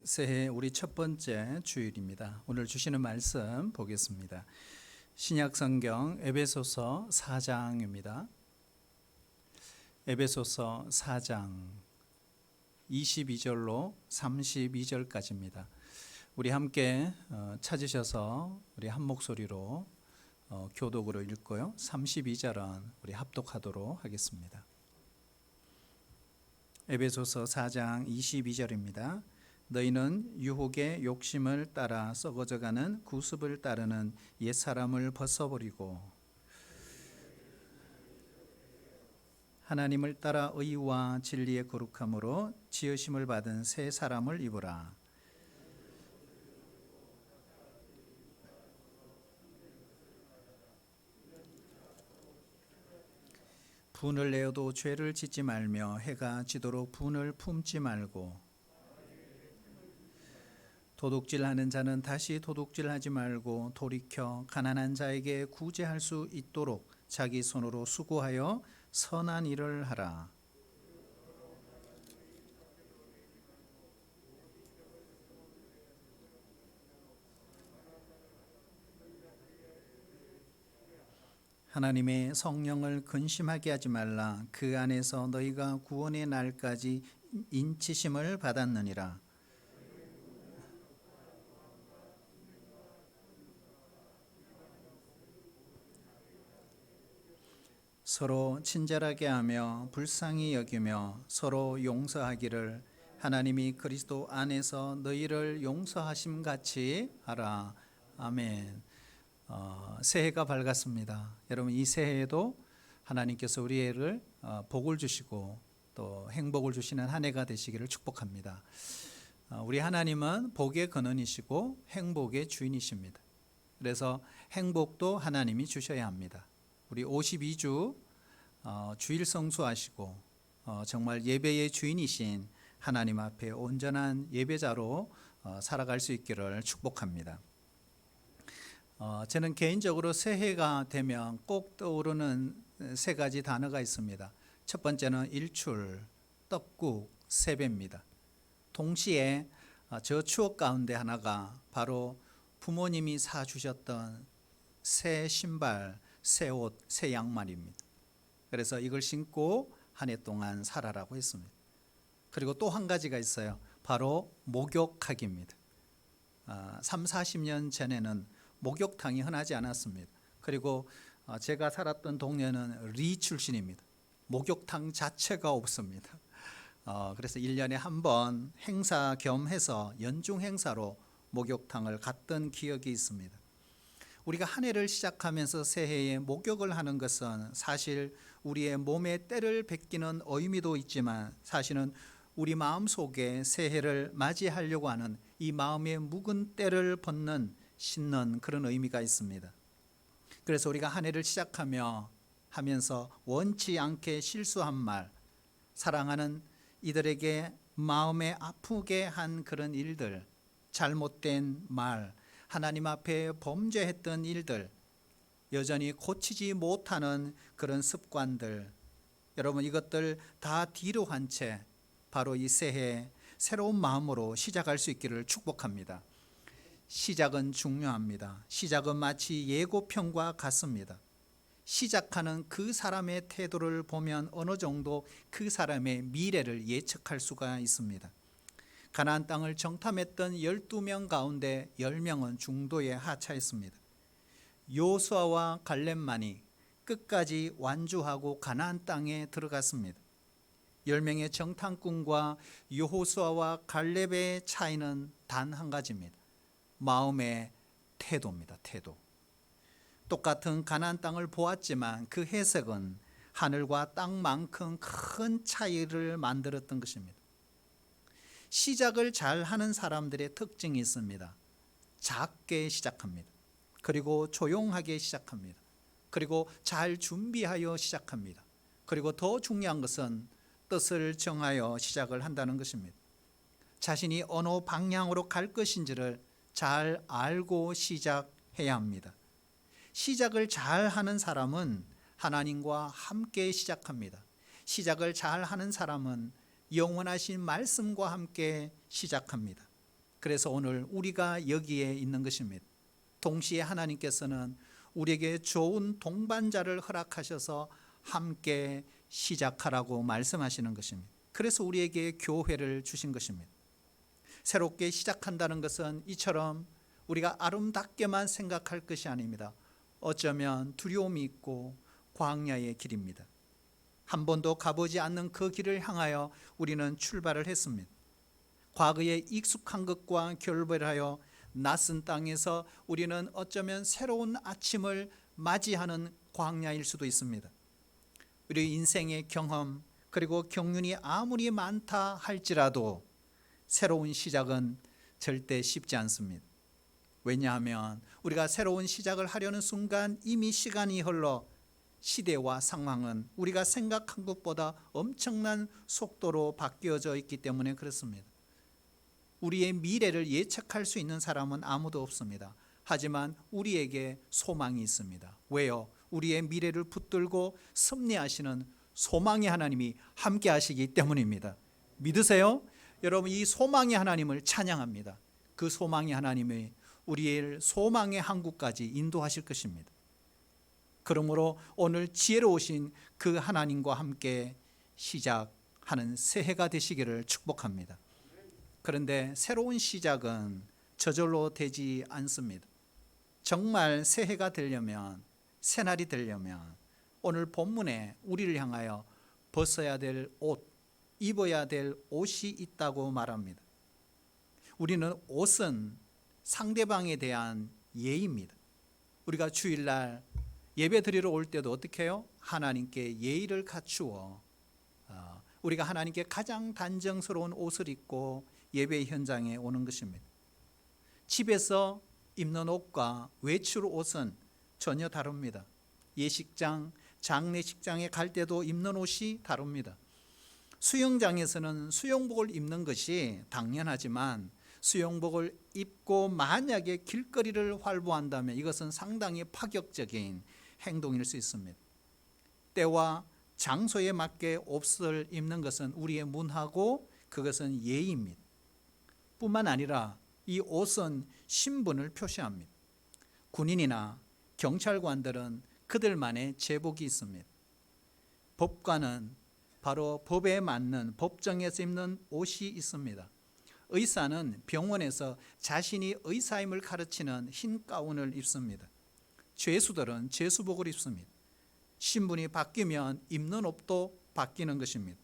새해 우리 첫 번째 주일입니다. 오늘 주시는 말씀 보겠습니다. 신약 성경 에베소서 4장입니다. 에베소서 4장 22절로 32절까지입니다. 우리 함께 찾으셔서 우리 한 목소리로 교독으로 읽고요. 32절은 우리 합독하도록 하겠습니다. 에베소서 4장 22절입니다. 너희는 유혹의 욕심을 따라 썩어져가는 구습을 따르는 옛사람을 벗어버리고 하나님을 따라 의와 진리의 거룩함으로 지으심을 받은 새 사람을 입으라. 분을 내어도 죄를 짓지 말며 해가 지도록 분을 품지 말고 도둑질하는 자는 다시 도둑질하지 말고 돌이켜 가난한 자에게 구제할 수 있도록 자기 손으로 수고하여 선한 일을 하라. 하나님의 성령을 근심하게 하지 말라. 그 안에서 너희가 구원의 날까지 인치심을 받았느니라. 서로 친절하게 하며 불쌍히 여기며 서로 용서하기를 하나님이 그리스도 안에서 너희를 용서하심 같이 하라. 아멘. 새해가 밝았습니다. 여러분, 이 새해에도 하나님께서 우리를 복을 주시고 또 행복을 주시는 한 해가 되시기를 축복합니다. 우리 하나님은 복의 근원이시고 행복의 주인이십니다. 그래서 행복도 하나님이 주셔야 합니다. 우리 52주 주일 성수하시고 정말 예배의 주인이신 하나님 앞에 온전한 예배자로 살아갈 수 있기를 축복합니다. 저는 개인적으로 새해가 되면 꼭 떠오르는 세 가지 단어가 있습니다. 첫 번째는 일출, 떡국, 세배입니다. 동시에 저 추억 가운데 하나가 바로 부모님이 사주셨던 새 신발, 새 옷, 새 양말입니다. 그래서 이걸 신고 한 해 동안 살아라고 했습니다. 그리고 또 한 가지가 있어요. 바로 목욕하기입니다. 3, 40년 전에는 목욕탕이 흔하지 않았습니다. 그리고 제가 살았던 동네는 리 출신입니다. 목욕탕 자체가 없습니다. 그래서 1년에 한 번 행사 겸해서 연중 행사로 목욕탕을 갔던 기억이 있습니다. 우리가 한 해를 시작하면서 새해에 목욕을 하는 것은 사실 우리의 몸에 때를 베끼는 의미도 있지만 사실은 우리 마음속에 새해를 맞이하려고 하는 이 마음의 묵은 때를 씻는 그런 의미가 있습니다. 그래서 우리가 한 해를 하면서 원치 않게 실수한 말, 사랑하는 이들에게 마음에 아프게 한 그런 일들, 잘못된 말, 하나님 앞에 범죄했던 일들, 여전히 고치지 못하는 그런 습관들, 여러분 이것들 다 뒤로 한 채 바로 이 새해 새로운 마음으로 시작할 수 있기를 축복합니다. 시작은 중요합니다. 시작은 마치 예고편과 같습니다. 시작하는 그 사람의 태도를 보면 어느 정도 그 사람의 미래를 예측할 수가 있습니다. 가나안 땅을 정탐했던 12명 가운데 10명은 중도에 하차했습니다. 요수아와 갈렙만이 끝까지 완주하고 가나안 땅에 들어갔습니다. 10명의 정탐꾼과 여호수아와 갈렙의 차이는 단 한 가지입니다. 마음의 태도입니다. 태도. 똑같은 가나안 땅을 보았지만 그 해석은 하늘과 땅만큼 큰 차이를 만들었던 것입니다. 시작을 잘 하는 사람들의 특징이 있습니다. 작게 시작합니다. 그리고 조용하게 시작합니다. 그리고 잘 준비하여 시작합니다. 그리고 더 중요한 것은 뜻을 정하여 시작을 한다는 것입니다. 자신이 어느 방향으로 갈 것인지를 잘 알고 시작해야 합니다. 시작을 잘 하는 사람은 하나님과 함께 시작합니다. 시작을 잘 하는 사람은 영원하신 말씀과 함께 시작합니다. 그래서 오늘 우리가 여기에 있는 것입니다. 동시에 하나님께서는 우리에게 좋은 동반자를 허락하셔서 함께 시작하라고 말씀하시는 것입니다. 그래서 우리에게 교회를 주신 것입니다. 새롭게 시작한다는 것은 이처럼 우리가 아름답게만 생각할 것이 아닙니다. 어쩌면 두려움이 있고 광야의 길입니다. 한 번도 가보지 않는 그 길을 향하여 우리는 출발을 했습니다. 과거에 익숙한 것과 결별하여 낯선 땅에서 우리는 어쩌면 새로운 아침을 맞이하는 광야일 수도 있습니다. 우리 인생의 경험 그리고 경륜이 아무리 많다 할지라도 새로운 시작은 절대 쉽지 않습니다. 왜냐하면 우리가 새로운 시작을 하려는 순간 이미 시간이 흘러 시대와 상황은 우리가 생각한 것보다 엄청난 속도로 바뀌어져 있기 때문에 그렇습니다. 우리의 미래를 예측할 수 있는 사람은 아무도 없습니다. 하지만 우리에게 소망이 있습니다. 왜요? 우리의 미래를 붙들고 섭리하시는 소망의 하나님이 함께 하시기 때문입니다. 믿으세요? 여러분, 이 소망의 하나님을 찬양합니다. 그 소망의 하나님이 우리의 소망의 항구까지 인도하실 것입니다. 그러므로 오늘 지혜로우신 그 하나님과 함께 시작하는 새해가 되시기를 축복합니다. 그런데 새로운 시작은 저절로 되지 않습니다. 정말 새해가 되려면, 새날이 되려면 오늘 본문에 우리를 향하여 벗어야 될 옷, 입어야 될 옷이 있다고 말합니다. 우리는 옷은 상대방에 대한 예의입니다. 우리가 주일날 예배 드리러 올 때도 어떻게 해요? 하나님께 예의를 갖추어 우리가 하나님께 가장 단정스러운 옷을 입고 예배 현장에 오는 것입니다. 집에서 입는 옷과 외출 옷은 전혀 다릅니다. 예식장, 장례식장에 갈 때도 입는 옷이 다릅니다. 수영장에서는 수영복을 입는 것이 당연하지만 수영복을 입고 만약에 길거리를 활보한다면 이것은 상당히 파격적인 행동일 수 있습니다. 때와 장소에 맞게 옷을 입는 것은 우리의 문화고 그것은 예의입니다. 뿐만 아니라 이 옷은 신분을 표시합니다. 군인이나 경찰관들은 그들만의 제복이 있습니다. 법관은 바로 법에 맞는 법정에서 입는 옷이 있습니다. 의사는 병원에서 자신이 의사임을 가르치는 흰 가운을 입습니다. 죄수들은 죄수복을 입습니다. 신분이 바뀌면 입는 옷도 바뀌는 것입니다.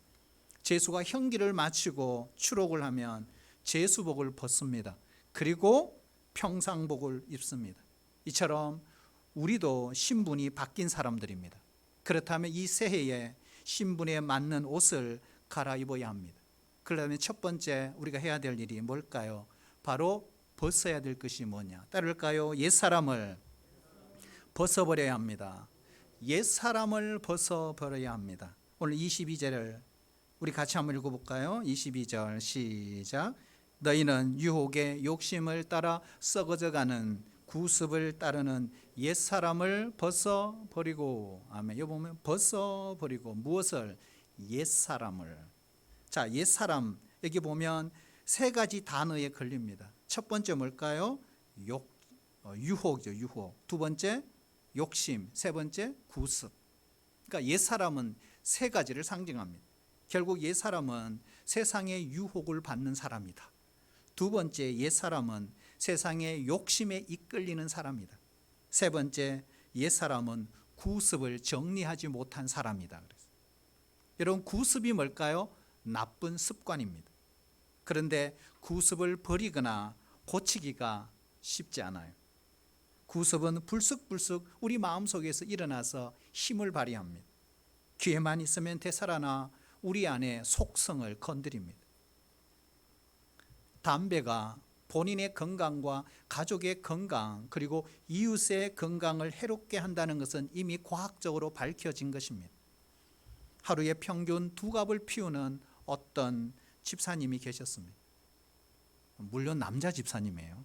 죄수가 형기를 마치고 추록을 하면 죄수복을 벗습니다. 그리고 평상복을 입습니다. 이처럼 우리도 신분이 바뀐 사람들입니다. 그렇다면 이 새해에 신분에 맞는 옷을 갈아입어야 합니다. 그러면 첫 번째 우리가 해야 될 일이 뭘까요? 바로 벗어야 될 것이 뭐냐? 따를까요? 옛사람을 벗어버려야 합니다. 옛사람을 벗어버려야 합니다. 오늘 22절을 우리 같이 한번 읽어볼까요? 22절 시작. 너희는 유혹의 욕심을 따라 썩어져가는 구습을 따르는 옛사람을 벗어버리고, 아멘. 여기 보면 벗어버리고 무엇을? 옛사람을. 자, 옛사람 여기 보면 세 가지 단어에 걸립니다. 첫 번째 뭘까요? 유혹이죠. 유혹. 두 번째 욕심. 세 번째 구습. 그러니까 옛사람은 세 가지를 상징합니다. 결국 옛사람은 세상의 유혹을 받는 사람이다. 두 번째 옛사람은 세상의 욕심에 이끌리는 사람이다. 세 번째 옛사람은 구습을 정리하지 못한 사람이다. 여러분, 구습이 뭘까요? 나쁜 습관입니다. 그런데 구습을 버리거나 고치기가 쉽지 않아요. 구습은 불쑥불쑥 우리 마음속에서 일어나서 힘을 발휘합니다. 기회만 있으면 되살아나 우리 안에 속성을 건드립니다. 담배가 본인의 건강과 가족의 건강 그리고 이웃의 건강을 해롭게 한다는 것은 이미 과학적으로 밝혀진 것입니다. 하루에 평균 2갑을 피우는 어떤 집사님이 계셨습니다. 물론 남자 집사님이에요.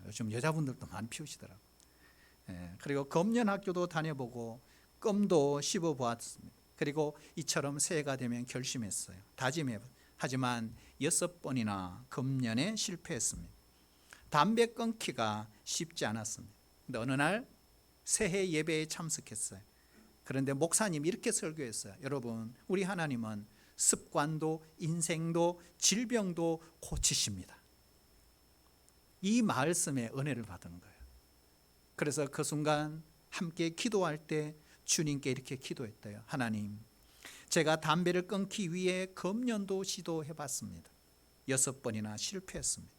요즘 여자분들도 많이 피우시더라고요. 그리고 검연학교도 다녀보고 껌도 씹어보았습니다. 그리고 이처럼 새해가 되면 결심했어요. 다짐해요. 하지만 6번이나 금년에 실패했습니다. 담배 끊기가 쉽지 않았습니다. 근데 어느 날 새해 예배에 참석했어요. 그런데 목사님이 이렇게 설교했어요. 여러분, 우리 하나님은 습관도 인생도 질병도 고치십니다. 이 말씀에 은혜를 받은 거예요. 그래서 그 순간 함께 기도할 때 주님께 이렇게 기도했대요. 하나님, 제가 담배를 끊기 위해 금년도 시도해봤습니다. 6번이나 실패했습니다.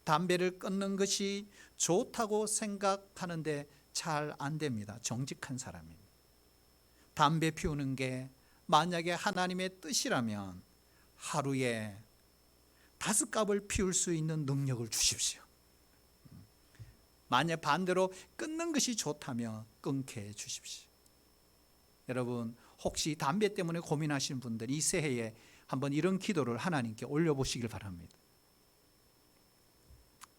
담배를 끊는 것이 좋다고 생각하는데 잘 안 됩니다. 정직한 사람입니다. 담배 피우는 게 만약에 하나님의 뜻이라면 하루에 5갑을 피울 수 있는 능력을 주십시오. 만약 반대로 끊는 것이 좋다면 끊게 해 주십시오. 여러분, 혹시 담배 때문에 고민하시는 분들 이 새해에 한번 이런 기도를 하나님께 올려보시길 바랍니다.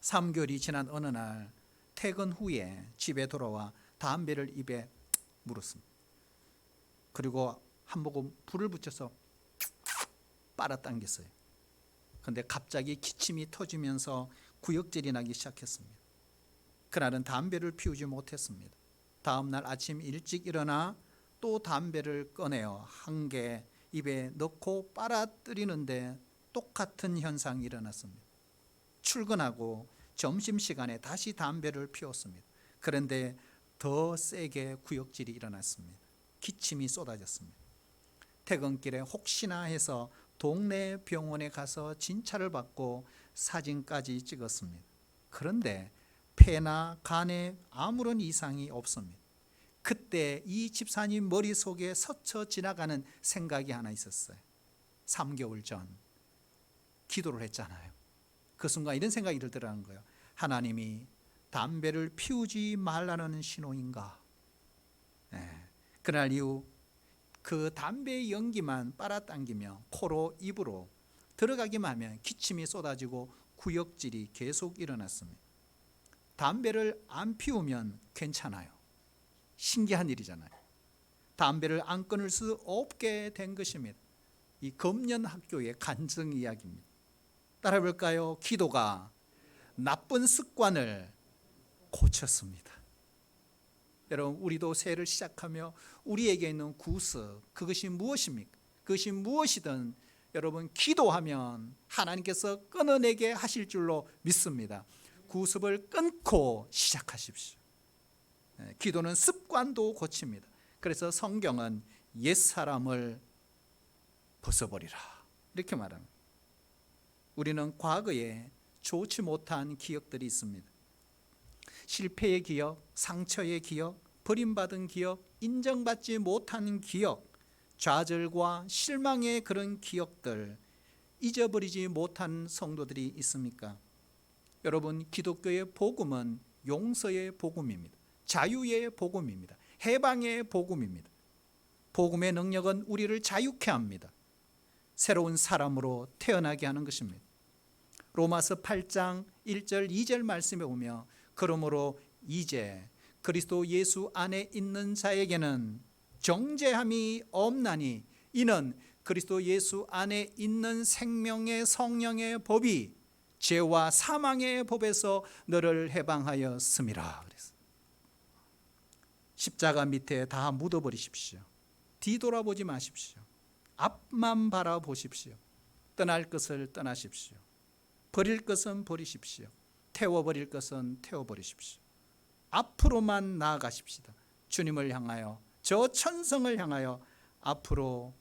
3개월이 지난 어느 날 퇴근 후에 집에 돌아와 담배를 입에 물었습니다. 그리고 한 모금 불을 붙여서 빨아당겼어요. 그런데 갑자기 기침이 터지면서 구역질이 나기 시작했습니다. 그날은 담배를 피우지 못했습니다. 다음 날 아침 일찍 일어나 또 담배를 꺼내어 한 개 입에 넣고 빨아들이는데 똑같은 현상이 일어났습니다. 출근하고 점심시간에 다시 담배를 피웠습니다. 그런데 더 세게 구역질이 일어났습니다. 기침이 쏟아졌습니다. 퇴근길에 혹시나 해서 동네 병원에 가서 진찰을 받고 사진까지 찍었습니다. 그런데 폐나 간에 아무런 이상이 없습니다. 그때 이 집사님 머릿속에 스쳐 지나가는 생각이 하나 있었어요. 3개월 전 기도를 했잖아요. 그 순간 이런 생각이 들더라는 거예요. 하나님이 담배를 피우지 말라는 신호인가? 그날 이후 그 담배의 연기만 빨아당기며 코로 입으로 들어가기만 하면 기침이 쏟아지고 구역질이 계속 일어났습니다. 담배를 안 피우면 괜찮아요. 신기한 일이잖아요. 담배를 안 끊을 수 없게 된 것입니다. 이 금년 학교의 간증 이야기입니다. 따라 볼까요? 기도가 나쁜 습관을 고쳤습니다. 여러분, 우리도 새해를 시작하며 우리에게 있는 구습, 그것이 무엇입니까? 그것이 무엇이든 여러분 기도하면 하나님께서 끊어내게 하실 줄로 믿습니다. 구습을 끊고 시작하십시오. 기도는 습관도 고칩니다. 그래서 성경은 옛사람을 벗어버리라 이렇게 말합니다. 우리는 과거에 좋지 못한 기억들이 있습니다. 실패의 기억, 상처의 기억, 버림받은 기억, 인정받지 못한 기억, 좌절과 실망의 그런 기억들 잊어버리지 못한 성도들이 있습니까? 여러분, 기독교의 복음은 용서의 복음입니다. 자유의 복음입니다. 해방의 복음입니다. 복음의 능력은 우리를 자유케 합니다. 새로운 사람으로 태어나게 하는 것입니다. 로마서 8장 1절 2절 말씀에 보면 그러므로 이제 그리스도 예수 안에 있는 자에게는 정죄함이 없나니 이는 그리스도 예수 안에 있는 생명의 성령의 법이 죄와 사망의 법에서 너를 해방하였음이라. 그래서 십자가 밑에 다 묻어버리십시오. 뒤돌아보지 마십시오. 앞만 바라보십시오. 떠날 것을 떠나십시오. 버릴 것은 버리십시오. 태워버릴 것은 태워버리십시오. 앞으로만 나아가십시다. 주님을 향하여, 저 천성을 향하여 앞으로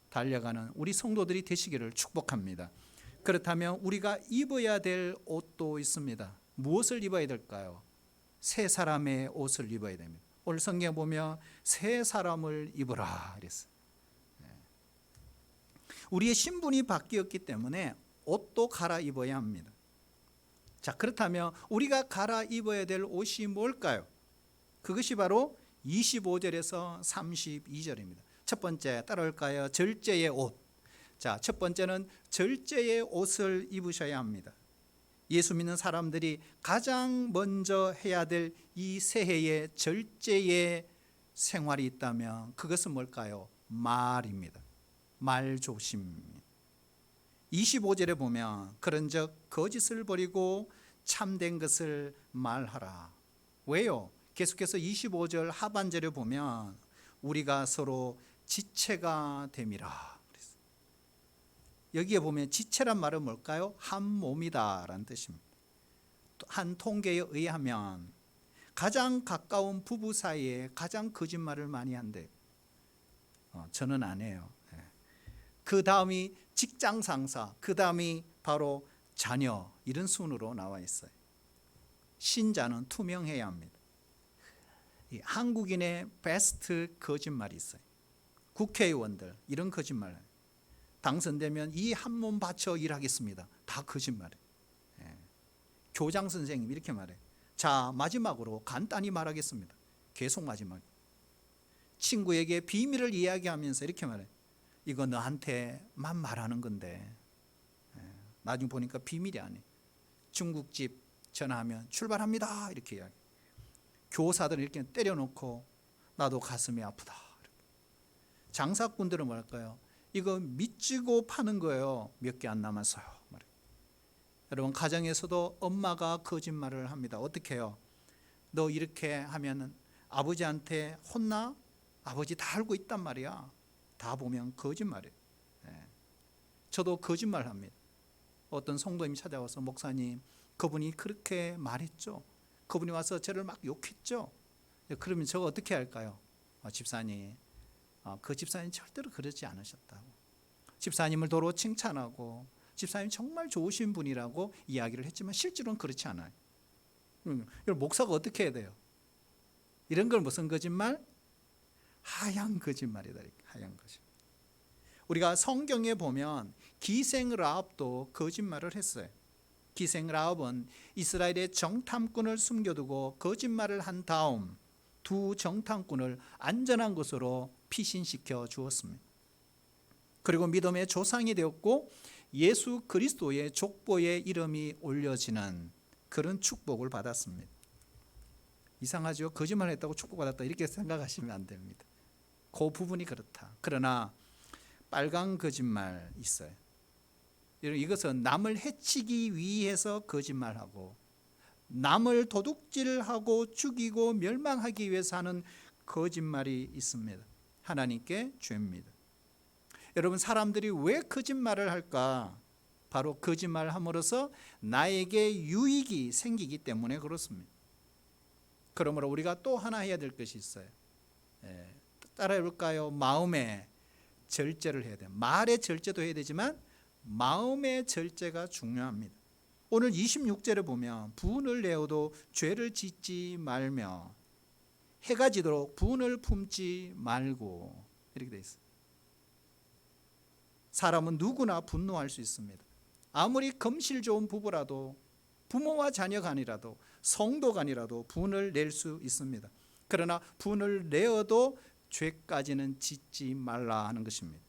달려가는 우리 성도들이 되시기를 축복합니다. 그렇다면 우리가 입어야 될 옷도 있습니다. 무엇을 입어야 될까요? 새 사람의 옷을 입어야 됩니다. 오늘 성경에 보면 새 사람을 입으라 그랬어요. 우리의 신분이 바뀌었기 때문에 옷도 갈아입어야 합니다. 자, 그렇다면 우리가 갈아입어야 될 옷이 뭘까요? 그것이 바로 25절에서 32절입니다. 첫 번째 따라올까요? 절제의 옷. 자, 첫 번째는 절제의 옷을 입으셔야 합니다. 예수 믿는 사람들이 가장 먼저 해야 될 이 새해의 절제의 생활이 있다면 그것은 뭘까요? 말입니다. 말 조심. 25절에 보면 그런즉 거짓을 버리고 참된 것을 말하라. 왜요? 계속해서 25절 하반절에 보면 우리가 서로 지체가 됨이라. 여기에 보면 지체란 말은 뭘까요? 한 몸이다 라는 뜻입니다. 한 통계에 의하면 가장 가까운 부부 사이에 가장 거짓말을 많이 한대요. 저는 안 해요. 그 다음이 직장 상사, 그 다음이 바로 자녀, 이런 순으로 나와 있어요. 신자는 투명해야 합니다. 한국인의 베스트 거짓말이 있어요. 국회의원들 이런 거짓말, 당선되면 이 한 몸 바쳐 일하겠습니다. 다 거짓말이에요. 교장 선생님 이렇게 말해요. 자, 마지막으로 간단히 말하겠습니다. 계속 마지막. 친구에게 비밀을 이야기하면서 이렇게 말해요. 이거 너한테만 말하는 건데 나중에 보니까 비밀이 아니에요. 중국집 전화하면 출발합니다 이렇게 이야기. 교사들은 이렇게 때려놓고 나도 가슴이 아프다. 장사꾼들은 뭐랄까요? 이거 미치고 파는 거예요. 몇 개 안 남았어요. 여러분, 가정에서도 엄마가 거짓말을 합니다. 어떻게 해요? 너 이렇게 하면 아버지한테 혼나? 아버지 다 알고 있단 말이야. 다 보면 거짓말이에요. 저도 거짓말 합니다. 어떤 성도님이 찾아와서 목사님, 그분이 그렇게 말했죠. 그분이 와서 저를 막 욕했죠. 그러면 저가 어떻게 할까요? 집사님, 그 집사님 절대로 그러지 않으셨다고. 집사님을 도로 칭찬하고 집사님 정말 좋으신 분이라고 이야기를 했지만 실제로는 그렇지 않아요. 목사가 어떻게 해야 돼요? 이런 걸 무슨 거짓말? 하얀 거짓말이다. 하얀 거짓말. 우리가 성경에 보면 기생 라합도 거짓말을 했어요. 기생 라합은 이스라엘의 정탐꾼을 숨겨두고 거짓말을 한 다음 두 정탐꾼을 안전한 곳으로 피신시켜 주었습니다. 그리고 믿음의 조상이 되었고 예수 그리스도의 족보에 이름이 올려지는 그런 축복을 받았습니다. 이상하죠? 거짓말했다고 축복받았다 이렇게 생각하시면 안 됩니다. 그 부분이 그렇다. 그러나 빨간 거짓말 있어요. 이것은 남을 해치기 위해서 거짓말하고 남을 도둑질하고 죽이고 멸망하기 위해서 하는 거짓말이 있습니다. 하나님께 죄입니다. 여러분, 사람들이 왜 거짓말을 할까? 바로 거짓말함으로써 나에게 유익이 생기기 때문에 그렇습니다. 그러므로 우리가 또 하나 해야 될 것이 있어요. 따라해 볼까요? 마음의 절제를 해야 돼요. 말의 절제도 해야 되지만 마음의 절제가 중요합니다. 오늘 26절에 보면 분을 내어도 죄를 짓지 말며 해가 지도록 분을 품지 말고 이렇게 돼 있어요. 사람은 누구나 분노할 수 있습니다. 아무리 검실 좋은 부부라도 부모와 자녀 간이라도 성도 간이라도 분을 낼 수 있습니다. 그러나 분을 내어도 죄까지는 짓지 말라 하는 것입니다.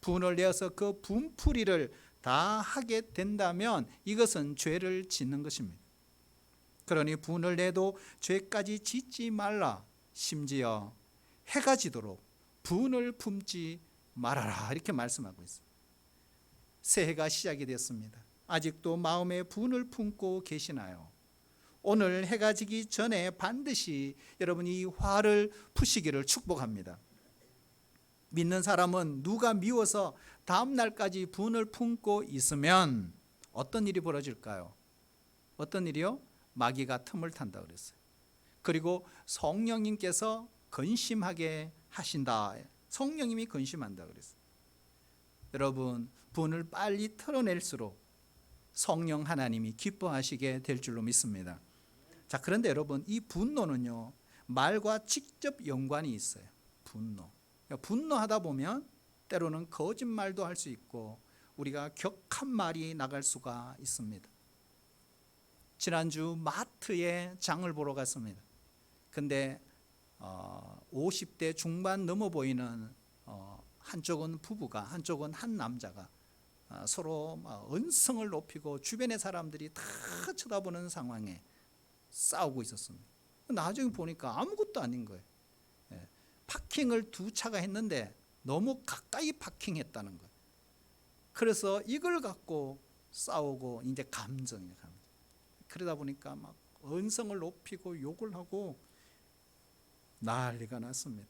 분을 내어서 그 분풀이를 다 하게 된다면 이것은 죄를 짓는 것입니다. 그러니 분을 내도 죄까지 짓지 말라. 심지어 해가 지도록 분을 품지 말아라 이렇게 말씀하고 있습니다. 새해가 시작이 됐습니다. 아직도 마음에 분을 품고 계시나요? 오늘 해가 지기 전에 반드시 여러분이 이 화를 푸시기를 축복합니다. 믿는 사람은 누가 미워서 다음 날까지 분을 품고 있으면 어떤 일이 벌어질까요? 어떤 일이요? 마귀가 틈을 탄다 그랬어요. 그리고 성령님께서 근심하게 하신다. 성령님이 근심한다 그랬어요. 여러분, 분을 빨리 털어낼수록 성령 하나님이 기뻐하시게 될 줄로 믿습니다. 자, 그런데 여러분, 이 분노는요, 말과 직접 연관이 있어요. 분노하다 보면 때로는 거짓말도 할 수 있고 우리가 격한 말이 나갈 수가 있습니다. 지난주 마트에 장을 보러 갔습니다. 근데 50대 중반 넘어 보이는 한쪽은 부부가, 한쪽은 한 남자가 서로 언성을 높이고 주변의 사람들이 다 쳐다보는 상황에 싸우고 있었습니다. 나중에 보니까 아무것도 아닌 거예요. 파킹을 두 차가 했는데 너무 가까이 파킹했다는 거예요. 그래서 이걸 갖고 싸우고 이제 감정이에요. 감정. 그러다 보니까 막 언성을 높이고 욕을 하고 난리가 났습니다.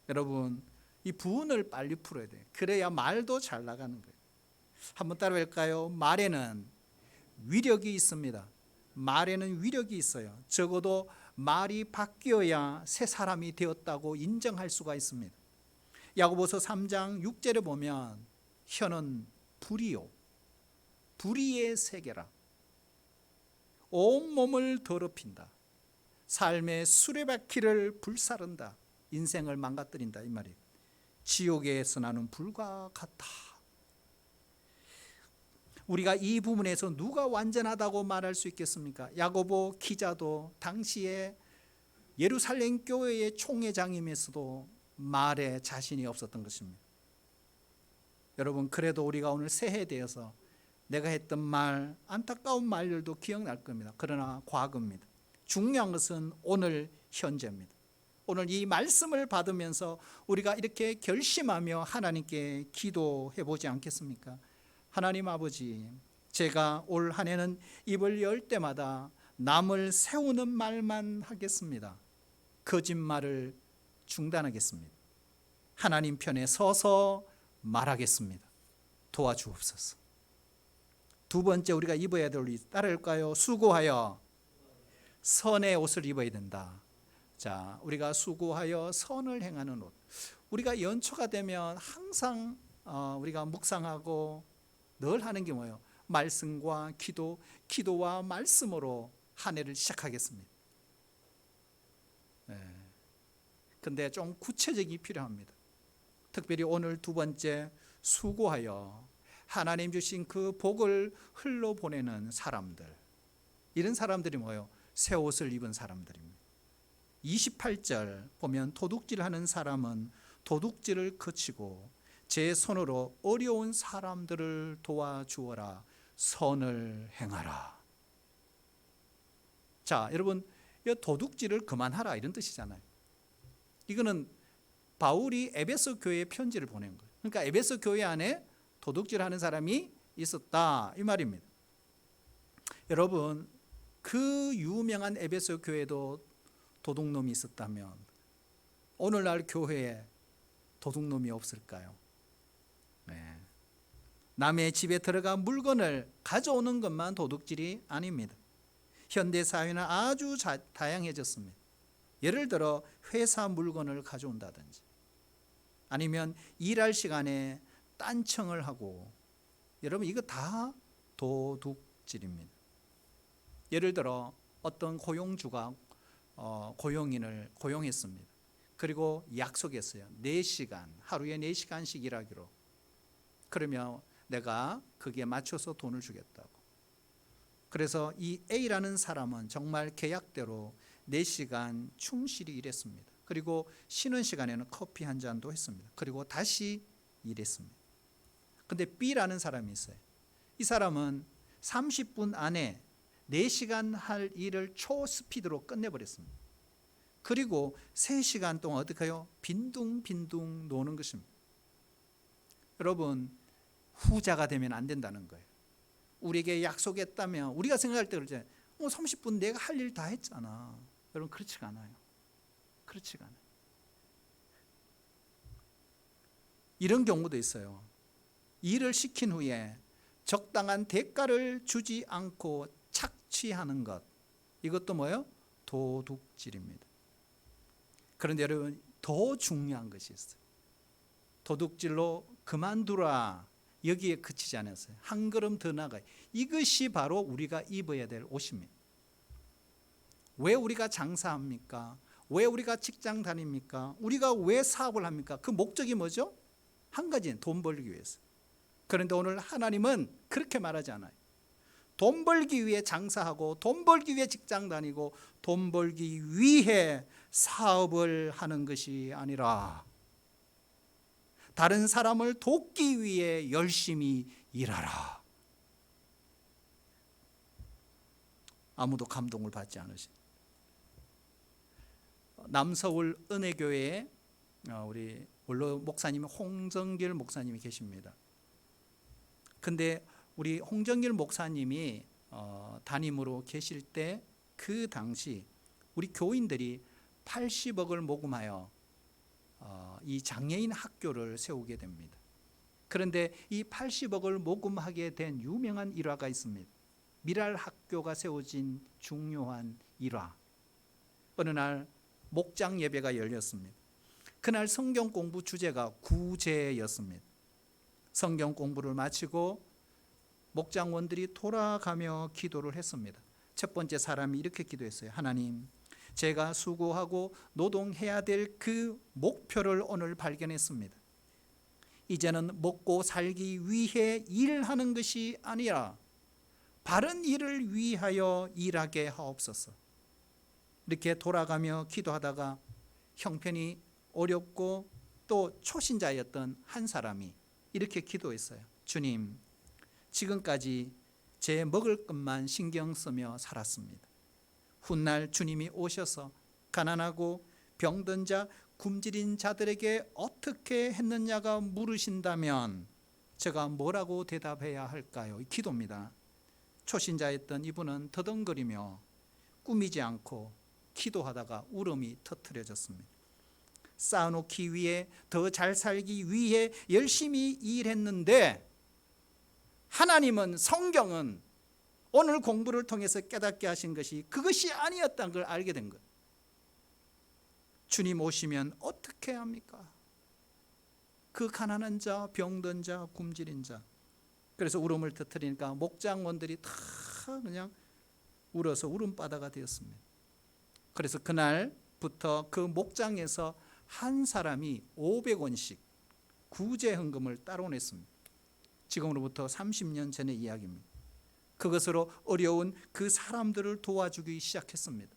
여러분, 이 분을 빨리 풀어야 돼요. 그래야 말도 잘 나가는 거예요. 한번 따라할까요? 말에는 위력이 있습니다. 말에는 위력이 있어요. 적어도 말이 바뀌어야 새 사람이 되었다고 인정할 수가 있습니다. 야고보서 3장 6절에 보면 혀는 불이요 불의의 세계라 온몸을 더럽힌다. 삶의 수레바퀴를 불사른다. 인생을 망가뜨린다 이 말이에요. 지옥에서 나는 불과 같다. 우리가 이 부분에서 누가 완전하다고 말할 수 있겠습니까? 야고보 기자도 당시에 예루살렘 교회의 총회장이면서도 말에 자신이 없었던 것입니다. 여러분, 그래도 우리가 오늘 새해에 대해서 내가 했던 말, 안타까운 말들도 기억날 겁니다. 그러나 과거입니다. 중요한 것은 오늘 현재입니다. 오늘 이 말씀을 받으면서 우리가 이렇게 결심하며 하나님께 기도해 보지 않겠습니까? 하나님 아버지, 제가 올 한 해는 입을 열 때마다 남을 세우는 말만 하겠습니다. 거짓말을 중단하겠습니다. 하나님 편에 서서 말하겠습니다. 도와주옵소서. 두 번째 우리가 입어야 될 옷 따라할까요? 수고하여 선의 옷을 입어야 된다. 자, 우리가 수고하여 선을 행하는 옷. 우리가 연초가 되면 항상 우리가 묵상하고 늘 하는 게 뭐예요? 말씀과 기도, 기도와 말씀으로 한 해를 시작하겠습니다. 근데 좀 구체적이 필요합니다. 특별히 오늘 두 번째, 수고하여 하나님 주신 그 복을 흘러보내는 사람들. 이런 사람들이 뭐예요? 새 옷을 입은 사람들입니다. 28절 보면 도둑질하는 사람은 도둑질을 그치고 제 손으로 어려운 사람들을 도와주어라. 선을 행하라. 자, 여러분, 도둑질을 그만하라 이런 뜻이잖아요. 이거는 바울이 에베소 교회에 편지를 보낸 거예요. 그러니까 에베소 교회 안에 도둑질하는 사람이 있었다 이 말입니다. 여러분, 그 유명한 에베소 교회도 도둑놈이 있었다면 오늘날 교회에 도둑놈이 없을까요? 네. 남의 집에 들어가 물건을 가져오는 것만 도둑질이 아닙니다. 현대 사회는 아주 다양해졌습니다. 예를 들어 회사 물건을 가져온다든지 아니면 일할 시간에 딴청을 하고, 여러분 이거 다 도둑질입니다. 예를 들어 어떤 고용주가 고용인을 고용했습니다. 그리고 약속했어요. 4시간, 하루에 4시간씩 일하기로. 그러면 내가 거기에 맞춰서 돈을 주겠다고. 그래서 이 A라는 사람은 정말 계약대로 4시간 충실히 일했습니다. 그리고 쉬는 시간에는 커피 한 잔도 했습니다. 그리고 다시 일했습니다. 근데 B라는 사람이 있어요. 이 사람은 30분 안에 4시간 할 일을 초스피드로 끝내버렸습니다. 그리고 3시간 동안 어떻게 해요? 빈둥빈둥 노는 것입니다. 여러분, 후자가 되면 안 된다는 거예요. 우리에게 약속했다면 우리가 생각할 때 그러잖아요. 30분 내가 할 일 다 했잖아. 여러분, 그렇지가 않아요. 그렇지가 않아요. 이런 경우도 있어요. 일을 시킨 후에 적당한 대가를 주지 않고 착취하는 것, 이것도 뭐예요? 도둑질입니다. 그런데 여러분, 더 중요한 것이 있어요. 도둑질로 그만두라, 여기에 그치지 않았어요. 한 걸음 더 나가요. 이것이 바로 우리가 입어야 될 옷입니다. 왜 우리가 장사합니까? 왜 우리가 직장 다닙니까? 우리가 왜 사업을 합니까? 그 목적이 뭐죠? 한 가지는 돈 벌기 위해서. 그런데 오늘 하나님은 그렇게 말하지 않아요. 돈 벌기 위해 장사하고 돈 벌기 위해 직장 다니고 돈 벌기 위해 사업을 하는 것이 아니라 다른 사람을 돕기 위해 열심히 일하라. 아무도 감동을 받지 않으십니다. 남서울 은혜교회에 우리 원로 목사님 홍정길 목사님이 계십니다. 근데 우리 홍정길 목사님이 담임으로 계실 때 그 당시 우리 교인들이 80억을 모금하여 이 장애인 학교를 세우게 됩니다. 그런데 이 80억을 모금하게 된 유명한 일화가 있습니다. 미랄 학교가 세워진 중요한 일화. 어느 날 목장 예배가 열렸습니다. 그날 성경 공부 주제가 구제였습니다. 성경 공부를 마치고 목장원들이 돌아가며 기도를 했습니다. 첫 번째 사람이 이렇게 기도했어요. 하나님, 제가 수고하고 노동해야 될 그 목표를 오늘 발견했습니다. 이제는 먹고 살기 위해 일하는 것이 아니라 바른 일을 위하여 일하게 하옵소서. 이렇게 돌아가며 기도하다가 형편이 어렵고 또 초신자였던 한 사람이 이렇게 기도했어요. 주님, 지금까지 제 먹을 것만 신경 쓰며 살았습니다. 훗날 주님이 오셔서 가난하고 병든 자, 굶주린 자들에게 어떻게 했느냐가 물으신다면 제가 뭐라고 대답해야 할까요? 이 기도입니다. 초신자였던 이분은 더덩거리며 꾸미지 않고 기도하다가 울음이 터뜨려졌습니다. 쌓아놓기 위해, 더 잘 살기 위해 열심히 일했는데 하나님은, 성경은 오늘 공부를 통해서 깨닫게 하신 것이 그것이 아니었다는 걸 알게 된 거예요. 주님 오시면 어떻게 합니까? 그 가난한 자, 병든 자, 굶주린 자. 그래서 울음을 터뜨리니까 목장원들이 다 그냥 울어서 울음바다가 되었습니다. 그래서 그날부터 그 목장에서 한 사람이 500원씩 구제 헌금을 따로 냈습니다. 지금으로부터 30년 전의 이야기입니다. 그것으로 어려운 그 사람들을 도와주기 시작했습니다.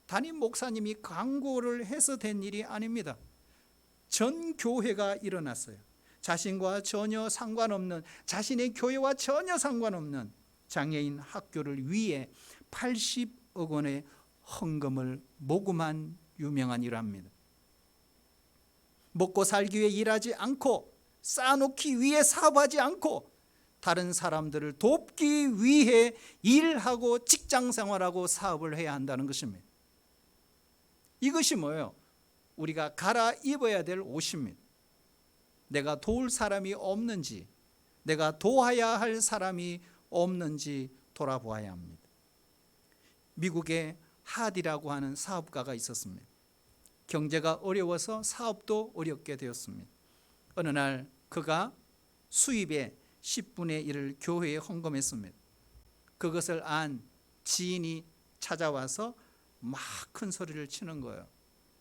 담임 목사님이 광고를 해서 된 일이 아닙니다. 전 교회가 일어났어요. 자신과 전혀 상관없는, 자신의 교회와 전혀 상관없는 장애인 학교를 위해 80억 원의 헌금을 모금한 유명한 일화입니다. 먹고 살기 위해 일하지 않고, 쌓아놓기 위해 사업하지 않고, 다른 사람들을 돕기 위해 일하고 직장생활하고 사업을 해야 한다는 것입니다. 이것이 뭐예요? 우리가 갈아입어야 될 옷입니다. 내가 도울 사람이 없는지, 내가 도와야 할 사람이 없는지 돌아보아야 합니다. 미국에 하디라고 하는 사업가가 있었습니다. 경제가 어려워서 사업도 어렵게 되었습니다. 어느 날 그가 수입의 10분의 1을 교회에 헌금했습니다. 그것을 안 지인이 찾아와서 막 큰 소리를 치는 거예요.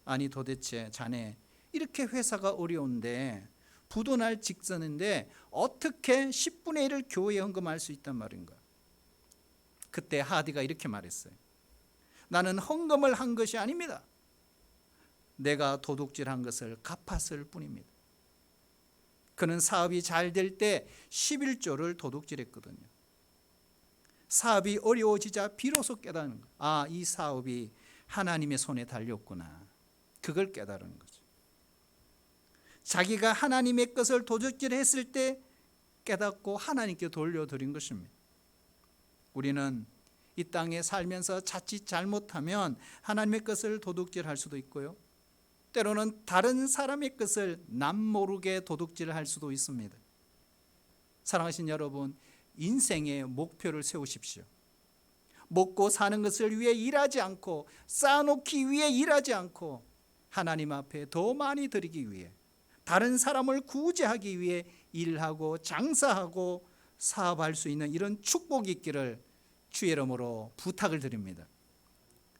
아니 도대체 자네 이렇게 회사가 어려운데 부도 날 직전인데 어떻게 10분의 1을 교회에 헌금할 수 있단 말인가? 그때 하디가 이렇게 말했어요. 나는 헌금을 한 것이 아닙니다. 내가 도둑질한 것을 갚았을 뿐입니다. 그는 사업이 잘 될 때 11조를 도둑질했거든요. 사업이 어려워지자 비로소 깨닫는 거예요. 아, 이 사업이 하나님의 손에 달렸구나. 그걸 깨달은 거죠. 자기가 하나님의 것을 도둑질했을 때 깨닫고 하나님께 돌려드린 것입니다. 우리는 이 땅에 살면서 자칫 잘못하면 하나님의 것을 도둑질할 수도 있고요. 때로는 다른 사람의 것을 남모르게 도둑질할 수도 있습니다. 사랑하신 여러분, 인생의 목표를 세우십시오. 먹고 사는 것을 위해 일하지 않고, 쌓아놓기 위해 일하지 않고, 하나님 앞에 더 많이 드리기 위해, 다른 사람을 구제하기 위해 일하고 장사하고 사업할 수 있는 이런 축복이 있기를 주의 이름으로 부탁을 드립니다.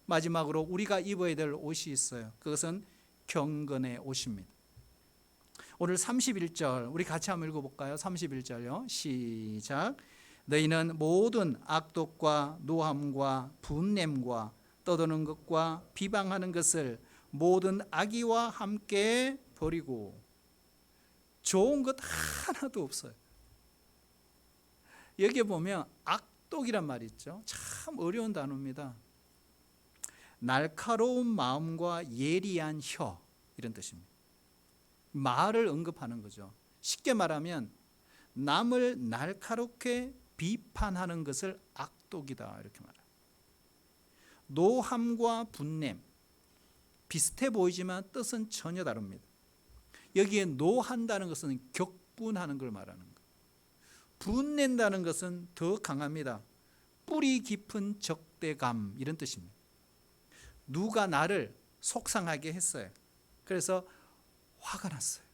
마지막으로 우리가 입어야 될 옷이 있어요. 그것은 경건의 옷입니다. 오늘 31절 우리 같이 한번 읽어볼까요? 31절요. 시작. 너희는 모든 악독과 노함과 분냄과 떠드는 것과 비방하는 것을 모든 악의와 함께 버리고. 좋은 것 하나도 없어요. 여기에 보면 악독이란 말이 있죠. 참 어려운 단어입니다. 날카로운 마음과 예리한 혀, 이런 뜻입니다. 말을 언급하는 거죠. 쉽게 말하면 남을 날카롭게 비판하는 것을 악독이다 이렇게 말합니다. 노함과 분냄 비슷해 보이지만 뜻은 전혀 다릅니다. 여기에 노한다는 것은 격분하는 걸 말하는 거예요. 분낸다는 것은 더 강합니다. 뿌리 깊은 적대감 이런 뜻입니다. 누가 나를 속상하게 했어요. 그래서 화가 났어요.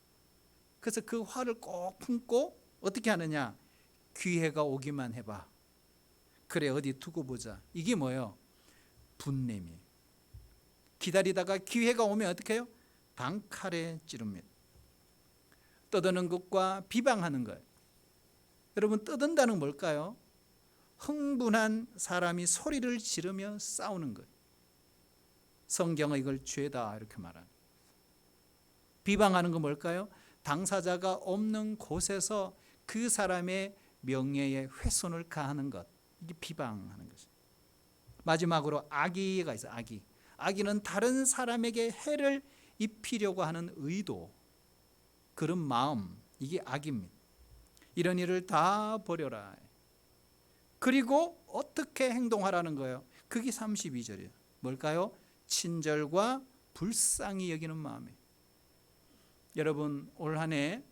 그래서 그 화를 꼭 품고 어떻게 하느냐? 기회가 오기만 해봐. 그래 어디 두고 보자. 이게 뭐예요? 분냄이에요. 기다리다가 기회가 오면 어떻게 해요? 단칼에 찌릅니다. 떠드는 것과 비방하는 거예요. 여러분 떠든다는 뭘까요? 흥분한 사람이 소리를 지르며 싸우는 거예요. 성경은 이걸 죄다 이렇게 말합니다. 비방하는 건 뭘까요? 당사자가 없는 곳에서 그 사람의 명예에 훼손을 가하는 것. 이게 비방하는 것이죠. 마지막으로 악의가 있어요. 악의. 악의는 다른 사람에게 해를 입히려고 하는 의도, 그런 마음, 이게 악입니다. 이런 일을 다 버려라. 그리고 어떻게 행동하라는 거예요? 그게 32절이에요. 뭘까요? 친절과 불쌍히 여기는 마음이에요. 여러분 올 한 해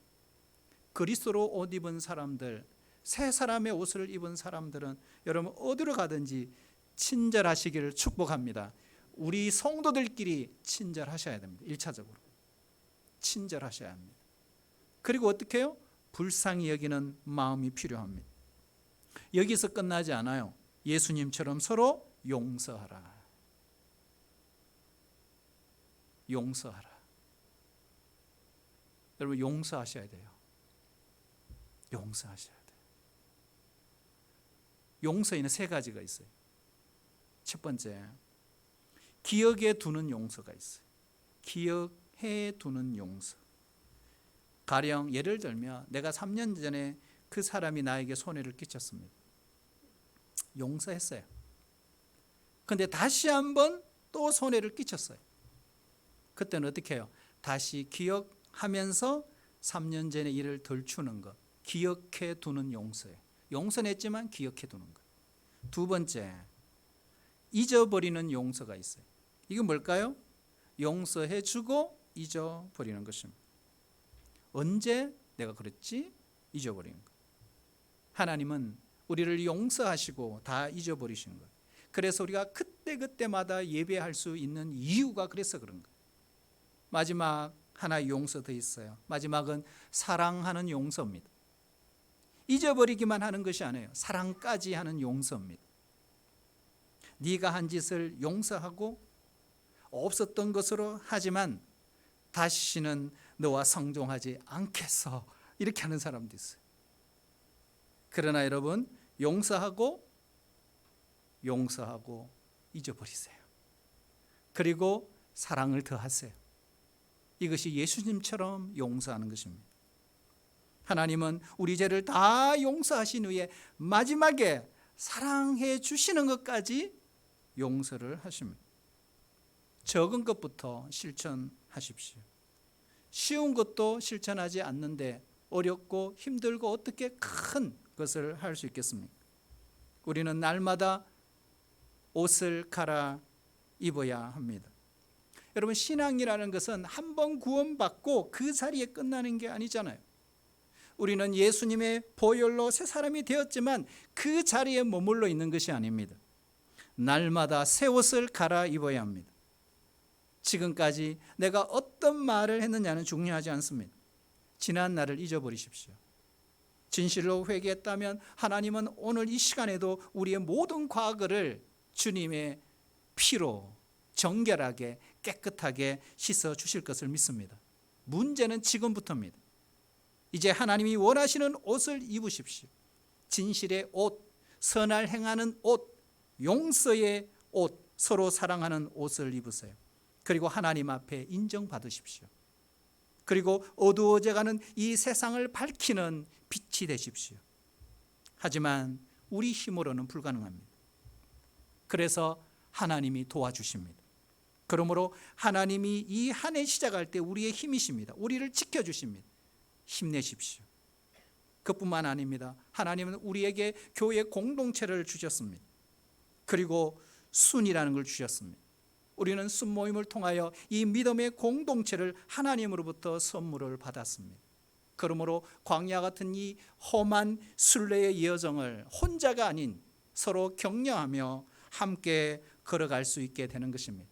그리스도로 옷 입은 사람들, 새 사람의 옷을 입은 사람들은 여러분 어디로 가든지 친절하시기를 축복합니다. 우리 성도들끼리 친절하셔야 됩니다. 1차적으로 친절하셔야 합니다. 그리고 어떻게 해요? 불쌍히 여기는 마음이 필요합니다. 여기서 끝나지 않아요. 예수님처럼 서로 용서하라. 용서하라. 여러분 용서하셔야 돼요. 용서하셔야 돼요. 용서에는 세 가지가 있어요. 첫 번째, 기억에 두는 용서가 있어요. 기억해 두는 용서. 가령 예를 들면 내가 3년 전에 그 사람이 나에게 손해를 끼쳤습니다. 용서했어요. 근데 다시 한번 또 손해를 끼쳤어요. 그때는 어떻게 해요? 다시 기억하면서 3년 전의 일을 덜추는 것. 기억해 두는 용서예요. 용서는 했지만 기억해 두는 것. 두 번째, 잊어버리는 용서가 있어요. 이건 뭘까요? 용서해 주고 잊어버리는 것입니다. 언제 내가 그랬지? 잊어버리는 것. 하나님은 우리를 용서하시고 다 잊어버리시는 거예요. 그래서 우리가 그때그때마다 예배할 수 있는 이유가 그래서 그런 거예요. 마지막 하나의 용서 더 있어요. 마지막은 사랑하는 용서입니다. 잊어버리기만 하는 것이 아니에요. 사랑까지 하는 용서입니다. 네가 한 짓을 용서하고 없었던 것으로 하지만 다시는 너와 성종하지 않겠어. 이렇게 하는 사람도 있어요. 그러나 여러분 용서하고 잊어버리세요. 그리고 사랑을 더하세요. 이것이 예수님처럼 용서하는 것입니다. 하나님은 우리 죄를 다 용서하신 후에 마지막에 사랑해 주시는 것까지 용서를 하십니다. 적은 것부터 실천하십시오. 쉬운 것도 실천하지 않는데 어렵고 힘들고 어떻게 큰 것을 할 수 있겠습니까? 우리는 날마다 옷을 갈아 입어야 합니다. 여러분 신앙이라는 것은 한 번 구원받고 그 자리에 끝나는 게 아니잖아요. 우리는 예수님의 보혈로 새 사람이 되었지만 그 자리에 머물러 있는 것이 아닙니다. 날마다 새 옷을 갈아입어야 합니다. 지금까지 내가 어떤 말을 했느냐는 중요하지 않습니다. 지난 날을 잊어버리십시오. 진실로 회개했다면 하나님은 오늘 이 시간에도 우리의 모든 과거를 주님의 피로 정결하게 깨끗하게 씻어 주실 것을 믿습니다. 문제는 지금부터입니다. 이제 하나님이 원하시는 옷을 입으십시오. 진실의 옷, 선을 행하는 옷, 용서의 옷, 서로 사랑하는 옷을 입으세요. 그리고 하나님 앞에 인정받으십시오. 그리고 어두워져가는 이 세상을 밝히는 빛이 되십시오. 하지만 우리 힘으로는 불가능합니다. 그래서 하나님이 도와주십니다. 그러므로 하나님이 이 한 해 시작할 때 우리의 힘이십니다. 우리를 지켜주십니다. 힘내십시오. 그뿐만 아닙니다. 하나님은 우리에게 교회 공동체를 주셨습니다. 그리고 순이라는 걸 주셨습니다. 우리는 순모임을 통하여 이 믿음의 공동체를 하나님으로부터 선물을 받았습니다. 그러므로 광야 같은 이 험한 순례의 여정을 혼자가 아닌 서로 격려하며 함께 걸어갈 수 있게 되는 것입니다.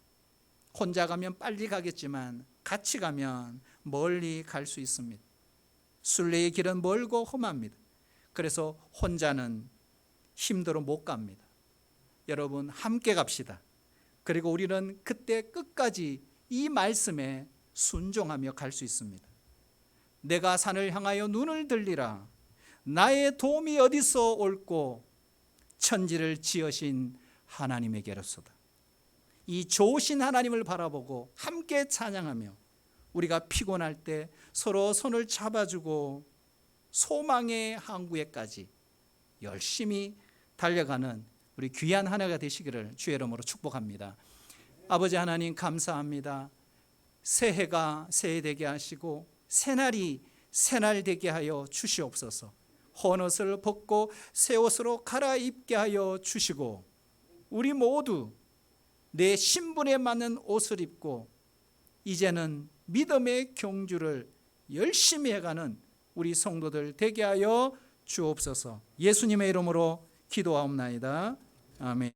혼자 가면 빨리 가겠지만 같이 가면 멀리 갈 수 있습니다. 순례의 길은 멀고 험합니다. 그래서 혼자는 힘들어 못 갑니다. 여러분 함께 갑시다. 그리고 우리는 그때 끝까지 이 말씀에 순종하며 갈 수 있습니다. 내가 산을 향하여 눈을 들리라. 나의 도움이 어디서 올꼬? 천지를 지으신 하나님에게로소다. 이 좋으신 하나님을 바라보고 함께 찬양하며 우리가 피곤할 때 서로 손을 잡아주고 소망의 항구에까지 열심히 달려가는 우리 귀한 한 해가 되시기를 주의 이름으로 축복합니다. 아버지 하나님 감사합니다. 새해가 새해 되게 하시고 새날이 새날 되게 하여 주시옵소서. 헌 옷을 벗고 새 옷으로 갈아입게 하여 주시고 우리 모두 내 신분에 맞는 옷을 입고 이제는 믿음의 경주를 열심히 해가는 우리 성도들 되게 하여 주옵소서. 예수님의 이름으로 기도하옵나이다. 아멘.